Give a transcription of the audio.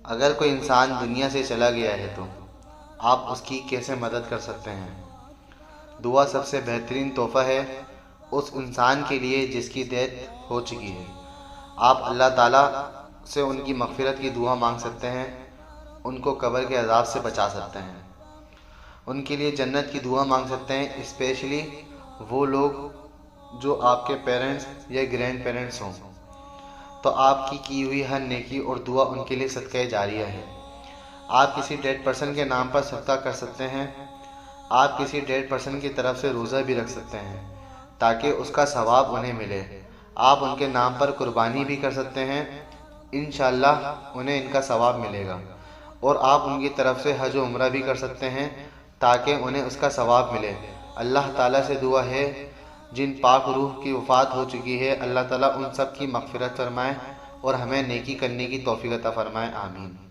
اگر کوئی انسان دنیا سے چلا گیا ہے تو آپ اس کی کیسے مدد کر سکتے ہیں؟ دعا سب سے بہترین تحفہ ہے اس انسان کے لیے جس کی ڈیتھ ہو چکی ہے۔ آپ اللہ تعالیٰ سے ان کی مغفرت کی دعا مانگ سکتے ہیں، ان کو قبر کے عذاب سے بچا سکتے ہیں، ان کے لیے جنت کی دعا مانگ سکتے ہیں، اسپیشلی وہ لوگ جو آپ کے پیرنٹس یا گرینڈ پیرنٹس ہوں، تو آپ کی ہوئی ہر نیکی اور دعا ان کے لیے صدقہ جاریہ ہے۔ آپ کسی ڈیڈ پرسن کے نام پر صدقہ کر سکتے ہیں، آپ کسی ڈیڈ پرسن کی طرف سے روزہ بھی رکھ سکتے ہیں تاکہ اس کا ثواب انہیں ملے۔ آپ ان کے نام پر قربانی بھی کر سکتے ہیں، انشاءاللہ انہیں ان کا ثواب ملے گا۔ اور آپ ان کی طرف سے حج و عمرہ بھی کر سکتے ہیں تاکہ انہیں اس کا ثواب ملے۔ اللہ تعالیٰ سے دعا ہے جن پاک روح کی وفات ہو چکی ہے، اللہ تعالیٰ ان سب کی مغفرت فرمائے اور ہمیں نیکی کرنے کی توفیق عطا فرمائے، آمین۔